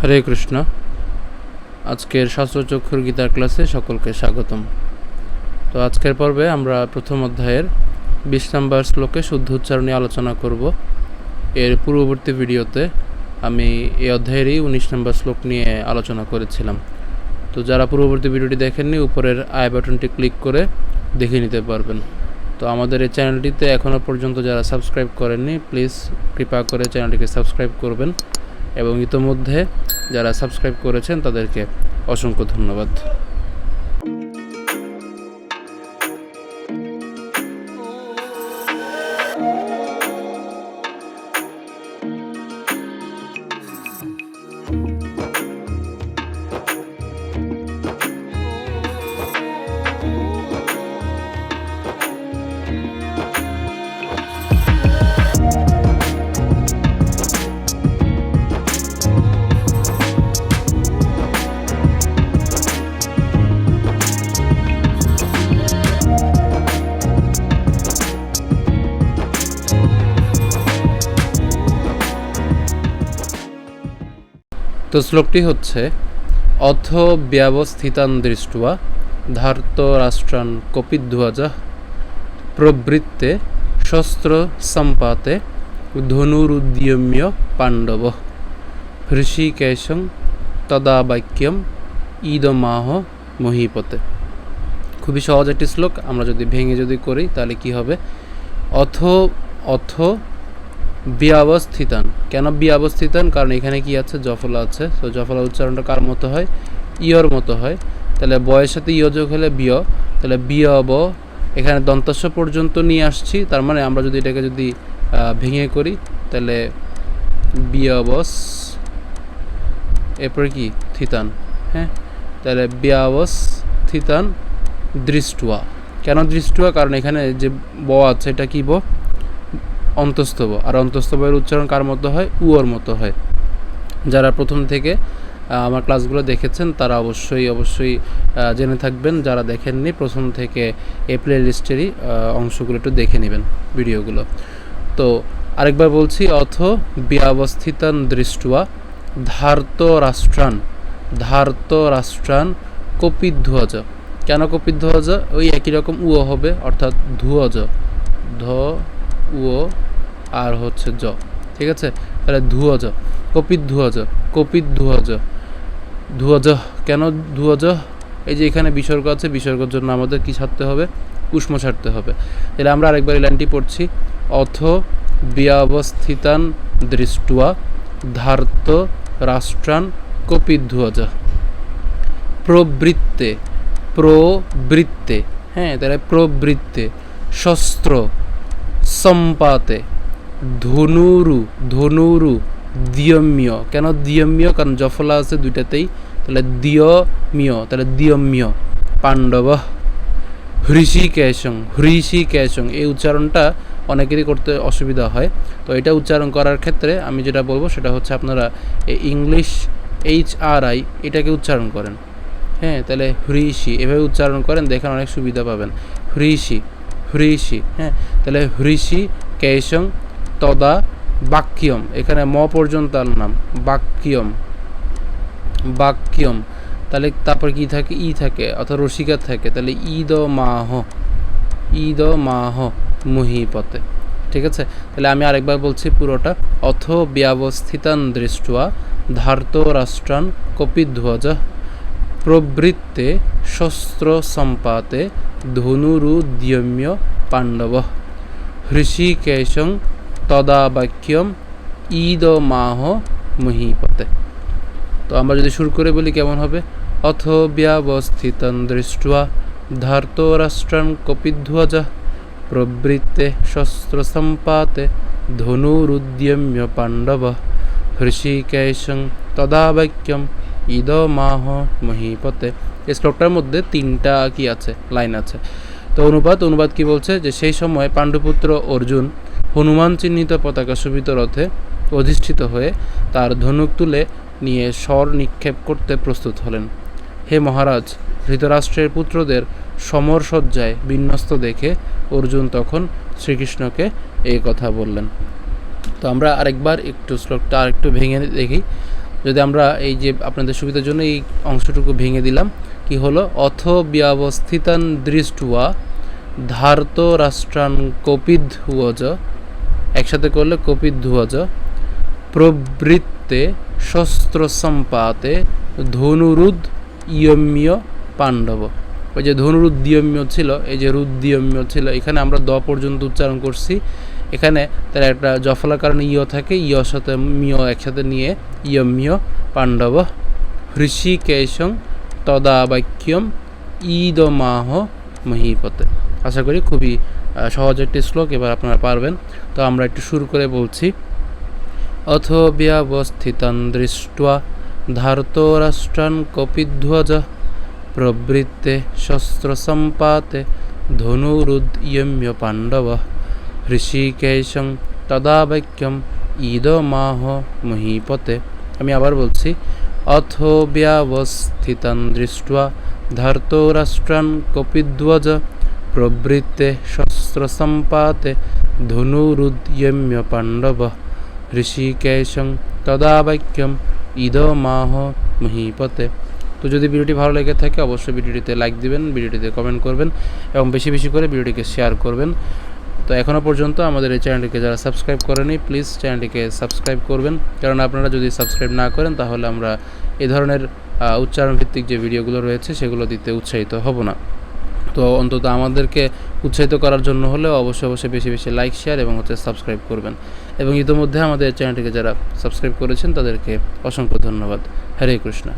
হরে কৃষ্ণ। আজকের শাস্ত্রচক্ষুর গীতার ক্লাসে সকলকে স্বাগতম। তো আজকের পর্বে আমরা প্রথম অধ্যায়ের 20 নম্বর শ্লোকে শুদ্ধ উচ্চারণ নিয়ে আলোচনা করব। এর পূর্ববর্তী ভিডিওতে আমি এই অধ্যায়েরই 19 নম্বর শ্লোক নিয়ে আলোচনা করেছিলাম। তো যারা পূর্ববর্তী ভিডিওটি দেখেননি, উপরের আই বাটনটি ক্লিক করে দেখে নিতে পারবেন। তো আমাদের এই চ্যানেলটিতে এখনও পর্যন্ত যারা সাবস্ক্রাইব করেননি, প্লিজ কৃপা করে চ্যানেলটিকে সাবস্ক্রাইব করবেন, এবং ইতোমধ্যে যারা সাবস্ক্রাইব করেছেন তাদেরকে অসংখ্য ধন্যবাদ। তো শ্লোকটি হচ্ছে, অথ ব্যবস্থিতান দৃष्ट्वा ধার্তরাষ্ট্রান কপিধ্বজঃ প্রবৃত্তে শস্ত্র সম্পাতে ধনুরুদ্যম্য পাণ্ডবঃ হৃষিকেশং তদা বাক্যম ইদমাহ মহীপতে। খুবই সহজ একটি শ্লোক। আমরা যদি ভেঙে করি তাহলে কি হবে? অথ ব্যবস্থিতান। কেন ব্যবস্থিতান? কারণ এখানে কি আছে? জফলা আছে। তো জফলা উচ্চারণটা কার মতো হয়? ইয়র মতো হয়। তাহলে বয়ের সাথে ইয় যোগ হলে বিয়, তাহলে বিয়ব। এখানে দন্তস্ব পর্যন্ত নিয়ে আসছি, তার মানে আমরা যদি এটাকে ভেঙে করি তাহলে বিয়বস, এরপরে কি থিতান। হ্যাঁ, তাহলে ব্যবস্থিতান দৃष्ट्वा। কেন দৃष्ट्वा? কারণ এখানে যে ব আছে এটা কি ব? অন্তস্থ ব। আর অন্তস্থ বয়ের উচ্চারণ কার মতো হয়? উয়োর মতো হয়। যারা প্রথম থেকে আমার ক্লাসগুলো দেখেছেন তারা অবশ্যই জেনে থাকবেন। যারা দেখেননি, প্রথম থেকে এই প্লে লিস্টেরই অংশগুলো একটু দেখে নেবেন, ভিডিওগুলো। তো আরেকবার বলছি, অথ ব্যবস্থিতান দৃष्ट्वा ধার্তরাষ্ট্রান কপিধ্বজ। কেন কপিধ্বজ? ওই একই রকম উয় হবে, অর্থাৎ ধুয়জ, ধ উয় আর হচ্ছে জ। ঠিক আছে? তাহলে ধুয়জ, কপিধ্বজ। কেন ধুয়জ? এই যে এখানে বিসর্গ আছে, বিসর্গের জন্য আমাদের কি ছাড়তে হবে? উষ্ম ছাড়তে হবে। তাহলে আমরা আরেকবার এই লাইনটি পড়ছি, অথ ব্যবস্থিতান দৃष्ट्वा ধার্তরাষ্ট্রান কপিধ্বজ প্রবৃত্তে। হ্যাঁ, তাহলে প্রবৃত্তে শস্ত্র সম্পাতে ধনুরু দ্যম্য। কেন দ্যম্য? কারণ জফলা আছে দুইটাতেই, তাহলে দ্যম্য, তাহলে দ্যম্য পাণ্ডব হৃষিকেশং। এই উচ্চারণটা অনেকেরই করতে অসুবিধা হয়। তো এটা উচ্চারণ করার ক্ষেত্রে আমি যেটা বলবো সেটা হচ্ছে, আপনারা এই ইংলিশ HRI এটাকে উচ্চারণ করেন। হ্যাঁ, তাহলে হৃষি এভাবে উচ্চারণ করেন, দেখেন অনেক সুবিধা পাবেন। হৃষি। হ্যাঁ, তাহলে হৃষি কেশং তদা বাক্যম। এখানে ম পর্যন্ত নাম বাক্যম। তাহলে তারপর কি থাকে? ই থাকে, অথবা রসিকা থাকে। তাহলে ঈদ মাহ মহীপতে। ঠিক আছে? তাহলে আমি আরেকবার বলছি পুরোটা, অথ ব্যবস্থিতান দৃष्ट्वा ধার্তরাষ্ট্রান কপিধ্বজ প্রবৃত্তে শস্ত্র সম্পাতে ধনুরুদ্যম্য পাণ্ডব হৃষিকেশং তদা বাক্যম ইদমাহ মহীপতে। তো আমরা যদি শুরু করে বলি কেমন হবে? অথ ব্যবস্থিতান দৃष्ट्वा ধার্তরাষ্ট্রান কপিধ্বজ প্রবৃত্তে শস্ত্র সম্পাতে ধনুরুদ্যম্য পাণ্ডব হৃষিকেশং তদা বাক্যম ইদমাহ মহীপতে। এই শ্লোকটার মধ্যে 3টা কি আছে? লাইন আছে। তো অনুবাদ কি বলছে? যে সেই সময় পাণ্ডুপুত্র অর্জুন হনুমান চিহ্নিত পতাকা শোভিত রথে অধিষ্ঠিত হয়ে তার ধনুক তুলে নিয়ে স্বর নিক্ষেপ করতে প্রস্তুত হলেন। হে মহারাজ, ধৃতরাষ্ট্রের পুত্রদের সমরসজ্জায় বিন্যস্ত দেখে অর্জুন তখন শ্রীকৃষ্ণকে এই কথা বললেন। তো আমরা আরেকবার একটু শ্লোকটা আরেকটু ভেঙে দেখি। যদি আমরা এই যে আপনাদের সুবিধার জন্য এই অংশটুকু ভেঙে দিলাম, কি হলো, অথ ব্যবস্থিতান দৃষ্টুয়া ধার্ত রাষ্ট্রান কপিধ্বজ, একসাথে করলে কপিধ্বজ, প্রবৃত্তে শস্ত্র সম্পাতে ধনুরুদ ইয়ম্য পাণ্ডব। ওই যে ধনুরুদ্যম্য ছিল, এই যে রুদ্যম্য ছিল, এখানে আমরা দ পর্যন্ত উচ্চারণ করছি। এখানে তার একটা জফলার কারণে ইয় থাকে, ইয়র সাথে মিয় একসাথে নিয়ে ইয়ম্য পাণ্ডব হৃষিকেশং তদাবাক্যম ঈদমাহ মহীপতে। আশা করি খুবই সহজ একটি শ্লোক, এবার আপনারা পারবেন। তো আমরা একটু শুরু করে বলছি। অথ ব্যবস্থিতান দৃष्ट्वा ধার্তো রাষ্ট্রান কপিধ্বজ প্রবৃত্তে শস্ত্র সম্পাতে ধনুরুদ্যম্য পাণ্ডব হৃষিকেশং তদাবাক্যম ঈদমাহ মহীপতে। আমি আবার বলছি। অথ ব্যবস্থিতান দৃष्ट्वा ধার্তো রাষ্ট্রান কপিধ্বজ প্রবৃত্তে শস্ত্র সম্পাতে ধনুরুদ্যম্য পাণ্ডব হৃষিকেশং তদাবাক্যম ঈদমাহ মহীপতে। তো যদি ভিডিওটি ভালো লেগে থাকে অবশ্যই ভিডিওটিতে লাইক দিবেন, ভিডিওটিতে কমেন্ট করবেন এবং বেশি বেশি করে ভিডিওটিকে শেয়ার করবেন। তো এখনও পর্যন্ত আমাদের এই চ্যানেলটিকে যারা সাবস্ক্রাইব করেনি প্লিজ চ্যানেলটিকে সাবস্ক্রাইব করবেন, কারণ আপনারা যদি সাবস্ক্রাইব না করেন তাহলে আমরা এই ধরনের উচ্চারণ ভিত্তিক যে ভিডিওগুলো রয়েছে সেগুলো দিতে উৎসাহিত হব না। তো অন্তত আমাদেরকে উৎসাহিত করার জন্য হলেও অবশ্যই বেশি বেশি লাইক, শেয়ার এবং সাবস্ক্রাইব করবেন। এবং ইতিমধ্যে আমাদের চ্যানেলটিকে যারা সাবস্ক্রাইব করেছেন তাদেরকে অসংখ্য ধন্যবাদ। হরে কৃষ্ণ।